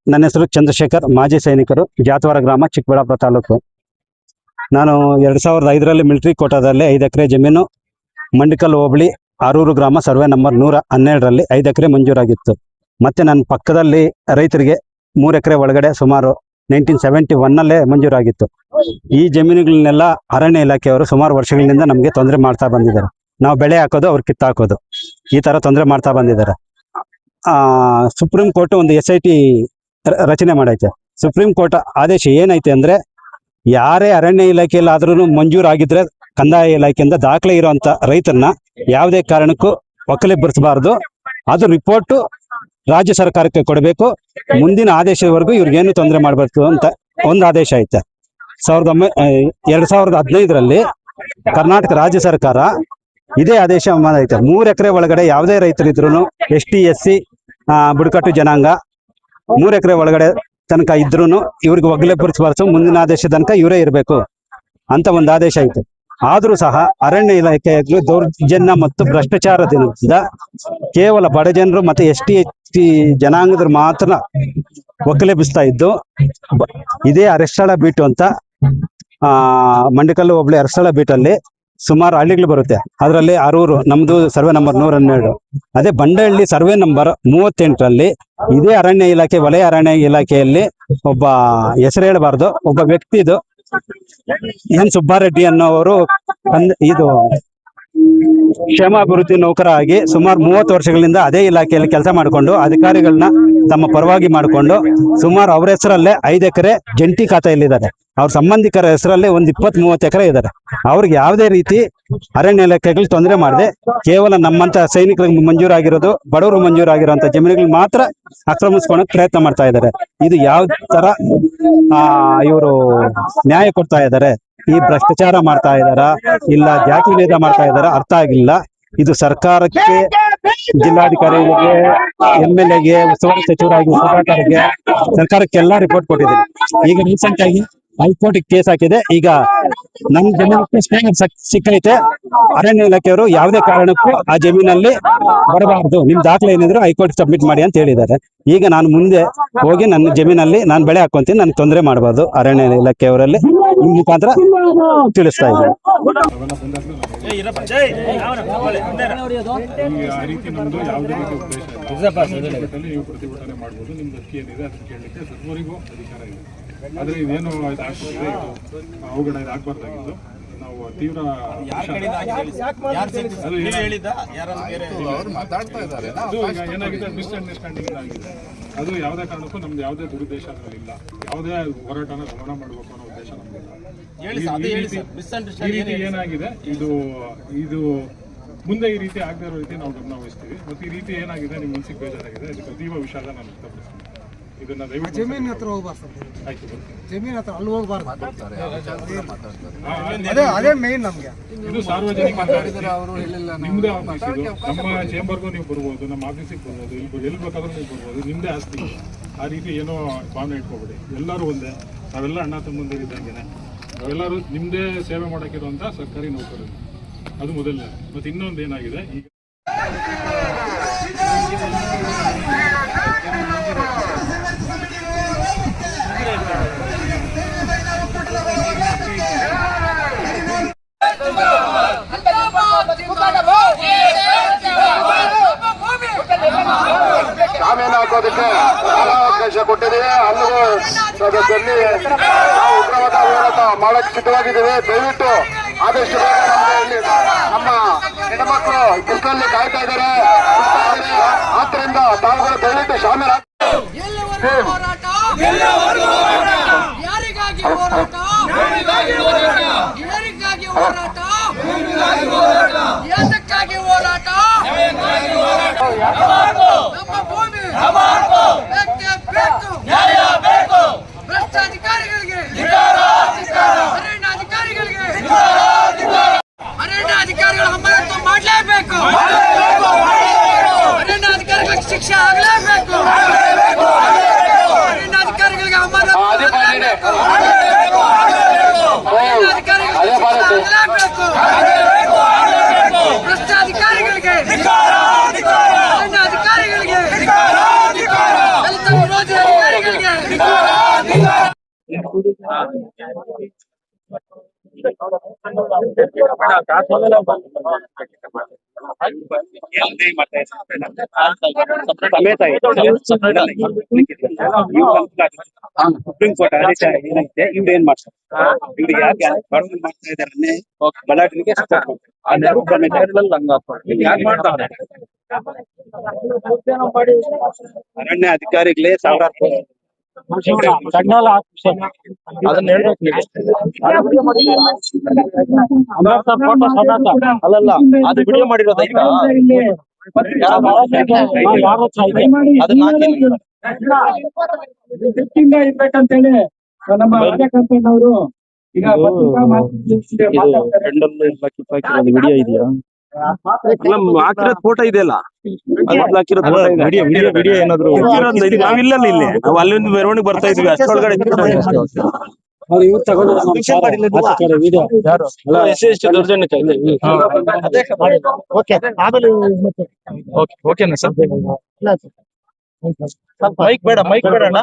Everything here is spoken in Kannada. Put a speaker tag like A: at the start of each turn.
A: ನನ್ನ ಹೆಸರು ಚಂದ್ರಶೇಖರ್, ಮಾಜಿ ಸೈನಿಕರು, ಜಾತವಾರ ಗ್ರಾಮ, ಚಿಕ್ಕಬಳ್ಳಾಪುರ ತಾಲೂಕು. ನಾನು 2005ರಲ್ಲಿ ಮಿಲಿಟರಿ ಕೋಟಾದಲ್ಲಿ 5 ಎಕರೆ ಜಮೀನು ಮಂಡಿಕಲ್ ಹೋಬಳಿ ಆರೂರು ಗ್ರಾಮ ಸರ್ವೆ ನಂಬರ್ 112ರಲ್ಲಿ 5 ಎಕರೆ ಮಂಜೂರಾಗಿತ್ತು. ಮತ್ತು ನನ್ನ ಪಕ್ಕದಲ್ಲಿ ರೈತರಿಗೆ 3 ಎಕರೆ ಒಳಗಡೆ ಸುಮಾರು 1971ನಲ್ಲೇ ಮಂಜೂರಾಗಿತ್ತು. ಈ ಜಮೀನುಗಳನ್ನೆಲ್ಲ ಅರಣ್ಯ ಇಲಾಖೆಯವರು ಸುಮಾರು ವರ್ಷಗಳಿಂದ ನಮಗೆ ತೊಂದರೆ ಮಾಡ್ತಾ ಬಂದಿದ್ದಾರೆ. ನಾವು ಬೆಳೆ ಹಾಕೋದು, ಅವ್ರು ಕಿತ್ತಾಕೋದು, ಈ ಥರ ತೊಂದರೆ ಮಾಡ್ತಾ ಬಂದಿದ್ದಾರೆ. ಸುಪ್ರೀಂ ಕೋರ್ಟ್ ಒಂದು SIT ರಚನೆ ಮಾಡೈತೆ. ಸುಪ್ರೀಂ ಕೋರ್ಟ್ ಆದೇಶ ಏನೈತೆ ಅಂದರೆ, ಯಾರೇ ಅರಣ್ಯ ಇಲಾಖೆಯಲ್ಲಿ ಆದ್ರೂ ಮಂಜೂರಾಗಿದ್ರೆ ಕಂದಾಯ ಇಲಾಖೆಯಿಂದ ದಾಖಲೆ ಇರುವಂತ ರೈತರನ್ನ ಯಾವುದೇ ಕಾರಣಕ್ಕೂ ಒಕ್ಕಲೆಬ್ಬಿಸಬಾರ್ದು. ಅದು ರಿಪೋರ್ಟು ರಾಜ್ಯ ಸರ್ಕಾರಕ್ಕೆ ಕೊಡಬೇಕು. ಮುಂದಿನ ಆದೇಶದವರೆಗೂ ಇವ್ರಿಗೇನು ತೊಂದರೆ ಮಾಡಬಾರ್ದು ಅಂತ ಒಂದು ಆದೇಶ ಐತೆ. 2015ರಲ್ಲಿ ಕರ್ನಾಟಕ ರಾಜ್ಯ ಸರ್ಕಾರ ಇದೇ ಆದೇಶ ಐತೆ. 3 ಎಕರೆ ಒಳಗಡೆ ಯಾವುದೇ ರೈತರಿದ್ರು, ST SC ಬುಡಕಟ್ಟು ಜನಾಂಗ 3 ಎಕರೆ ಒಳಗಡೆ ತನಕ ಇದ್ರೂ ಇವ್ರಿಗೆ ಒಗ್ಗಲೆಬ್ಬಿಸಬಾರ್ದು. ಮುಂದಿನ ಆದೇಶ ತನಕ ಇವರೇ ಇರಬೇಕು ಅಂತ ಒಂದು ಆದೇಶ ಐತೆ. ಆದರೂ ಸಹ ಅರಣ್ಯ ಇಲಾಖೆಯಲ್ಲಿ ದೌರ್ಜನ್ಯ ಮತ್ತು ಭ್ರಷ್ಟಾಚಾರದಿಂದ ಕೇವಲ ಬಡ ಜನರು ಮತ್ತು ST ST ಜನಾಂಗದ ಮಾತ್ರ ಒಕ್ಕಲೆಬ್ಬಿಸ್ತಾ ಇದ್ದು, ಇದೇ ಅರಸ್ಥಳ ಬೀಟು ಅಂತ ಮಂಡಿಕಲ್ಲು ಹೋಬಳಿ ಅರಸ್ಥಳ ಬೀಟಲ್ಲಿ ಸುಮಾರು ಹಳ್ಳಿಗಳು ಬರುತ್ತೆ. ಅದರಲ್ಲಿ ಆರೂರು ನಮ್ದು ಸರ್ವೆ ನಂಬರ್ 112. ಅದೇ ಬಂಡಹಳ್ಳಿ ಸರ್ವೆ ನಂಬರ್ 38ರಲ್ಲಿ ಇದೇ ಅರಣ್ಯ ಇಲಾಖೆ, ವಲಯ ಅರಣ್ಯ ಇಲಾಖೆಯಲ್ಲಿ ಒಬ್ಬ ಹೆಸರು ಹೇಳಬಾರ್ದು, ಒಬ್ಬ ವ್ಯಕ್ತಿದು N ಸುಬ್ಬಾರೆಡ್ಡಿ ಅನ್ನೋವರು ಇದು ಕ್ಷೇಮಾಭಿವೃದ್ಧಿ ನೌಕರ ಆಗಿ ಸುಮಾರು 30 ವರ್ಷಗಳಿಂದ ಅದೇ ಇಲಾಖೆಯಲ್ಲಿ ಕೆಲಸ ಮಾಡಿಕೊಂಡು ಅಧಿಕಾರಿಗಳನ್ನ ತಮ್ಮ ಪರವಾಗಿ ಮಾಡಿಕೊಂಡು ಸುಮಾರು ಅವ್ರ ಹೆಸರಲ್ಲೇ 5 ಎಕರೆ ಜಂಟಿ ಖಾತೆಯಲ್ಲಿದ್ದಾರೆ. ಅವ್ರ ಸಂಬಂಧಿಕರ ಹೆಸರಲ್ಲೇ ಒಂದು 20-30 ಎಕರೆ ಇದ್ದಾರೆ. ಅವ್ರಿಗೆ ಯಾವುದೇ ರೀತಿ ಅರಣ್ಯ ಇಲಾಖೆಗಳು ತೊಂದರೆ ಮಾಡದೆ ಕೇವಲ ನಮ್ಮಂತ ಸೈನಿಕರಿಗೆ ಮಂಜೂರಾಗಿರೋದು, ಬಡವರು ಮಂಜೂರಾಗಿರೋಂಥ ಜಮೀನುಗಳು ಮಾತ್ರ ಆಕ್ರಮಿಸ್ಕೊಳಕ್ ಪ್ರಯತ್ನ ಮಾಡ್ತಾ ಇದ್ದಾರೆ. ಇದು ಯಾವ ತರ ಇವರು ನ್ಯಾಯ ಕೊಡ್ತಾ ಇದ್ದಾರೆ? ಈ ಭ್ರಷ್ಟಾಚಾರ ಮಾಡ್ತಾ ಇದ್ದಾರಾ ಇಲ್ಲ ಜಾತಿ ಭೇದ ಮಾಡ್ತಾ ಇದ್ದಾರಾ ಅರ್ಥ ಆಗಿಲ್ಲ. ಇದು ಸರ್ಕಾರಕ್ಕೆ, ಜಿಲ್ಲಾಧಿಕಾರಿಗಳಿಗೆ, MLAಗೆ, ಉಸ್ತುವಾರಿ ಸಚಿವರಾಗಿ ಸರ್ಕಾರಕ್ಕೆಲ್ಲ ರಿಪೋರ್ಟ್ ಕೊಟ್ಟಿದ್ದೀನಿ. ಈಗ ರೀಸೆಂಟ್ ಆಗಿ ಹೈಕೋರ್ಟ್ ಕೇಸ್ ಹಾಕಿದೆ. ಈಗ ನಮ್ಮ ಜಮೀನಿಗೆ ಸಿಕ್ಕೈತೆ. ಅರಣ್ಯ ಇಲಾಖೆಯವರು ಯಾವುದೇ ಕಾರಣಕ್ಕೂ ಆ ಜಮೀನಲ್ಲಿ ಬರಬಾರ್ದು, ನಿಮ್ ದಾಖಲೆ ಏನಿದ್ರು ಹೈಕೋರ್ಟ್ ಸಬ್ಮಿಟ್ ಮಾಡಿ ಅಂತ ಹೇಳಿದ್ದಾರೆ. ಈಗ ನಾನು ಮುಂದೆ ಹೋಗಿ ನನ್ನ ಜಮೀನಲ್ಲಿ ನಾನು ಬೆಳೆ ಹಾಕೊಂತೀನಿ, ನನ್ಗೆ ತೊಂದರೆ ಮಾಡಬಾರ್ದು ಅರಣ್ಯ ಇಲಾಖೆಯವರಲ್ಲಿ ಈ ಮುಖಾಂತರ ತಿಳಿಸ್ತಾ ಇದ್ದೀನಿ.
B: ಪ್ರತಿಭಟನೆ ಮಾಡಬಹುದು, ನಿಮ್ದು ಅಕ್ಕಿ ಏನಿದೆ ಅದನ್ನ ಕೇಳಲಿಕ್ಕೆ ಸರ್ವರಿಗೂ ಅಧಿಕಾರ ಇದೆ. ಆದ್ರೆ ಇದೇನು ಆಗ್ತದೆ, ಅವಘಡ ಇದು ಆಗ್ಬಾರ್ದಾಗಿತ್ತು. ನಾವು ತೀವ್ರ ಏನಾಗಿದೆ, ಮಿಸ್ಅಂಡರ್ಸ್ಟ್ಯಾಂಡಿಂಗ್ ಆಗಿದೆ. ಅದು ಯಾವುದೇ ಕಾರಣಕ್ಕೂ ನಮ್ದು ಯಾವುದೇ ದುರುದ್ದೇಶ ಇಲ್ಲ. ಯಾವುದೇ ಹೋರಾಟನ ಗಮನ ಮಾಡಬೇಕು ಅನ್ನೋ ಉದ್ದೇಶ ನಮ್ಗಿಲ್ಲ. ಈ ರೀತಿ ಏನಾಗಿದೆ, ಇದು ಮುಂದೆ ಈ ರೀತಿ ಆಗದೆ ಇರೋ ರೀತಿ ನಾವು ಗಮನ ವಹಿಸ್ತೀವಿ. ಮತ್ತು ಈ ರೀತಿ ಏನಾಗಿದೆ, ನಿಮ್ಮ ಮನಸ್ಸಿಗೆ ಬೇಜಾರಾಗಿದೆ, ಇದಕ್ಕೆ ತೀವ್ರ ವಿಷಾದ ನಾನು ವ್ಯಕ್ತಪಡಿಸ್ತೀನಿ. ಇದನ್ನ ದಯವಿಟ್ಟು ಜಮೀನ್ ಹತ್ರ ಹೋಗ್ಬಾರ್ದು, ಜಮೀನ್ ಹತ್ರ ಅಲ್ಲಿ ಹೋಗ್ಬಾರ್ದು. ಅದೇ ಮೇನ್ ನಮ್ಗೆ. ಇದು ಸಾರ್ವಜನಿಕ ನಿಮ್ದೇ ಆಫೀಸ್, ಇದು ನಮ್ಮ ಚೇಂಬರ್ಗೂ ನೀವು ಬರ್ಬೋದು, ನಮ್ಮ ಆಫೀಸಿಗೆ ಬರ್ಬೋದು, ಎಲ್ಲಿ ಬೇಕಾದ್ರೂ ನೀವು ಬರ್ಬೋದು, ನಿಮ್ದೇ ಆಸ್ತಿ. ಆ ರೀತಿ ಏನೋ ಭಾವನೆ ಇಟ್ಕೋಬೇಡಿ. ಎಲ್ಲರೂ ಒಂದೇ, ನಾವೆಲ್ಲ ಅಣ್ಣ ತಮ್ಮಂದಿರಿದ್ದಂಗೆನೆ. ನಾವೆಲ್ಲರೂ ನಿಮ್ದೇ ಸೇವೆ ಮಾಡೋಕ್ಕಿರುವಂಥ ಸರ್ಕಾರಿ ನೌಕರರು. ಅದು ಮೊದಲನೇ. ಮತ್ತು ಇನ್ನೊಂದು ಏನಾಗಿದೆ, ಈಗ ಜಾಮೀನು ಹಾಕೋದಕ್ಕೆ ಅವಕಾಶ ಕೊಟ್ಟಿದ್ದೀವಿ. ಅಲ್ಲಿಗೂ ನಾವು ಉಗ್ರವಾದ ಹೋರಾಟ ಮಾಡಕ್ಕೆ ಸಿದ್ಧವಾಗಿದ್ದೀವಿ. ದಯವಿಟ್ಟು ಆದಷ್ಟು ಬೇಗ ನಮಗೆ ನಮ್ಮ ಹೆಣ್ಮಕ್ಳು ಕೃಷ್ಣಲ್ಲಿ ಕಾಯ್ತಾ ಇದ್ದಾರೆ. ಆದ್ರಿಂದ ತಾವುಗಳು ದಯವಿಟ್ಟು ಶಾಮೀಲ.
C: ಅರಣ್ಯಾಧಿಕಾರಿಗಳು ಅಮಾನತು ಮಾಡಲೇಬೇಕು. ಅರಣ್ಯಾಧಿಕಾರಿಗಳಿಗೆ ಶಿಕ್ಷೆ ಆಗಲೇಬೇಕು. ಅರಣ್ಯಾಧಿಕಾರಿಗಳಿಗೆ ಅಮಾನತು
A: ಸುಪ್ರೀಂ ಕೋರ್ಟ್ ಆದೇಶ ಏನೈತೆ ಇವ್ರು ಏನ್ ಮಾಡ್ತಾರೆ, ಇವ್ರು ಯಾಕೆ ಬಡವರು ಮಾಡ್ತಾ ಇದಾರೆ ಬಲಾಢ್ಯರಿಗೆ ಯಾಕೆ ಮಾಡ್ತಾರೆ? ಅರಣ್ಯ ಅಧಿಕಾರಿಗಳೇ ಸಾವಿರಾರು
D: ಅದನ್ನ ಹೇಳ್ಬೇಕು ನೀವು. ಅಲ್ಲಲ್ಲ ಅದು ವಿಡಿಯೋ ಮಾಡಿರೋದು ಆಯ್ತಾ? ಅದನ್ನ
E: ಇರ್ಬೇಕಂತೇಳಿ ನಮ್ಮ ರಾಜ್ಯ ಕಂಪನಿ ಅವರು ಈಗ
D: ವಿಡಿಯೋ ಇದೆಯಾ? ಹಾಕಿರೋದ್ ಫೋಟೋ ಇದೆಯಲ್ಲ, ಹಾಕಿರೋದು ವಿಡಿಯೋ ಏನಾದ್ರು ನಾವಿಲ್ಲ ಇಲ್ಲಿ, ನಾವು ಅಲ್ಲಿಂದ ಮೆರವಣಿಗೆ ಬರ್ತಾ ಇದ್ವಿ, ಅಷ್ಟೊಳಗಡೆ ಓಕೆನಾ ಸರ್? ಮೈಕ್ ಬೇಡ ಅಣ್ಣ.